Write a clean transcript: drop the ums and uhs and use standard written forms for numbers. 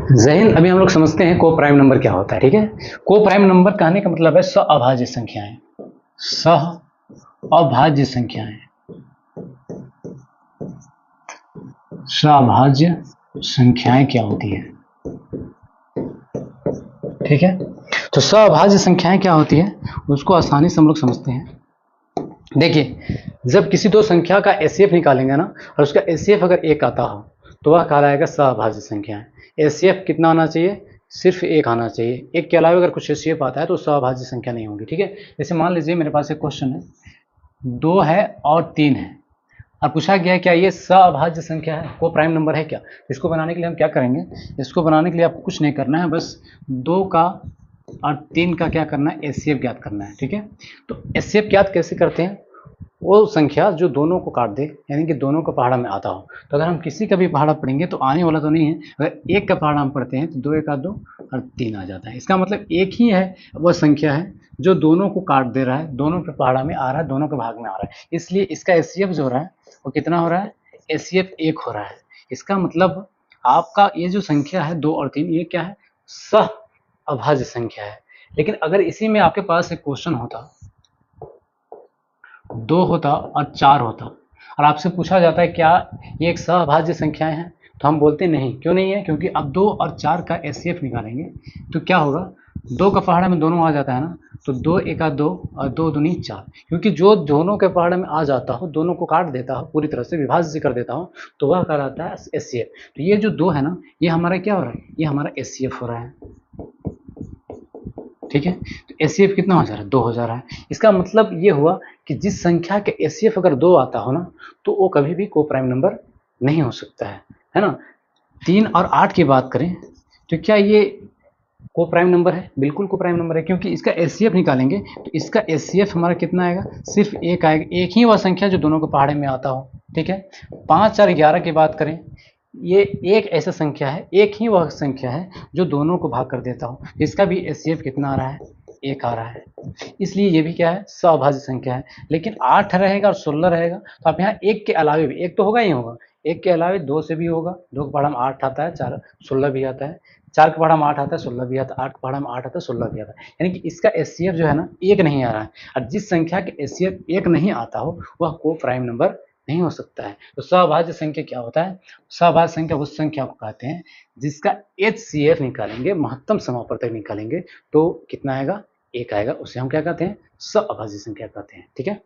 जय हिंद। अभी हम लोग समझते हैं को प्राइम नंबर क्या होता है। ठीक है, को प्राइम नंबर कहने का मतलब है सअभाज्य संख्याएं। सअभाज्य संख्याएं, सअभाज्य संख्याएं क्या होती है? ठीक है, तो सअभाज्य संख्याएं क्या होती है उसको आसानी से हम लोग समझते हैं। देखिए, जब किसी दो संख्या का एचसीएफ निकालेंगे ना और उसका एचसीएफ अगर एक आता हो तो वह कहलाएगा सअभाज्य संख्याएं। एचसीएफ कितना आना चाहिए? सिर्फ एक आना चाहिए। एक के अलावा अगर कुछ एचसीएफ आता है तो सअभाज्य संख्या नहीं होगी। ठीक है, जैसे मान लीजिए मेरे पास एक क्वेश्चन है, 2 है और 3 है और पूछा गया है क्या ये सअभाज्य संख्या है, को प्राइम नंबर है क्या? इसको बनाने के लिए हम क्या करेंगे, इसको बनाने के लिए आपको कुछ नहीं करना है, बस 2 का और 3 का क्या करना है, एचसीएफ ज्ञात करना है। ठीक है, तो एचसीएफ ज्ञात कैसे करते हैं? वो संख्या जो दोनों को काट दे, यानी कि दोनों का पहाड़ा में आता हो। तो अगर हम किसी का भी पहाड़ा पढ़ेंगे तो आने वाला तो नहीं है, अगर एक का पहाड़ा हम पढ़ते हैं तो 2 1 2 और 3 आ जाता है। इसका मतलब एक ही है वह संख्या है जो दोनों को काट दे रहा है, दोनों के पहाड़ा में आ रहा है, दोनों के भाग में आ रहा है, इसलिए इसका एचसीएफ जो हो रहा है वो कितना हो रहा है? एचसीएफ 1 हो रहा है। इसका मतलब आपका ये जो संख्या है 2 और 3 ये क्या है? सअभाज्य संख्या है। लेकिन अगर इसी में आपके पास एक क्वेश्चन होता, 2 होता और 4 होता और आपसे पूछा जाता है क्या ये एक सअभाज्य संख्याएं हैं, तो हम बोलते नहीं। क्यों नहीं है? क्योंकि अब 2 और 4 का एचसीएफ निकालेंगे तो क्या होगा, 2 का पहाड़ा में दोनों आ जाता है ना, तो 2 1 2 और 2 दूनी 4, क्योंकि जो दोनों के पहाड़े में आ जाता हो, दोनों को काट देता हो, पूरी तरह से विभाज्य कर देता हो, तो वह कहलाता है एचसीएफ। तो ये जो 2 है ना, ये हमारा क्या हो रहा है? ये हमारा एचसीएफ हो रहा है। ठीक है, तो एचसीएफ कितना हो जा रहा है? 2 हो जा रहा है। इसका मतलब ये हुआ कि जिस संख्या के एचसीएफ अगर 2 आता हो ना तो वो कभी भी को प्राइम नंबर नहीं हो सकता है ना। 3 और 8 की बात करें तो क्या ये को प्राइम नंबर है? बिल्कुल को प्राइम नंबर है, क्योंकि इसका एचसीएफ निकालेंगे तो इसका एचसीएफ हमारा कितना आएगा? सिर्फ एक आएगा, एक ही वह संख्या जो दोनों के पहाड़े में आता हो। ठीक है, 5 और 11 की बात करें, ये एक ऐसा संख्या है, एक ही वह संख्या है जो दोनों को भाग कर देता हो, इसका भी एचसीएफ कितना आ रहा है? 1 आ रहा है। इसलिए ये भी क्या है? सअभाज्य संख्या है। लेकिन 8 रहेगा और 16 रहेगा तो आप यहाँ एक के अलावे भी, एक तो होगा ही होगा, एक के अलावे 2 से भी होगा, 2 के पहाड़ा में 8 आता है, 4 16 भी आता है, 4 के पहाड़ा में 8 आता है, 16 भी आता है, 8 के पहाड़ा में 8 आता है, 16 भी आता है। यानी कि इसका एचसीएफ जो है ना, 1 नहीं आ रहा है, और जिस संख्या के एचसीएफ 1 नहीं आता हो वह को प्राइम नंबर नहीं हो सकता है। तो सअभाज्य संख्या क्या होता है? सअभाज्य संख्या उस संख्या को कहते हैं जिसका एचसीएफ निकालेंगे, महत्तम समापवर्तक निकालेंगे तो कितना आएगा? 1 आएगा। उसे हम क्या कहते हैं? सअभाज्य संख्या कहते हैं। ठीक है।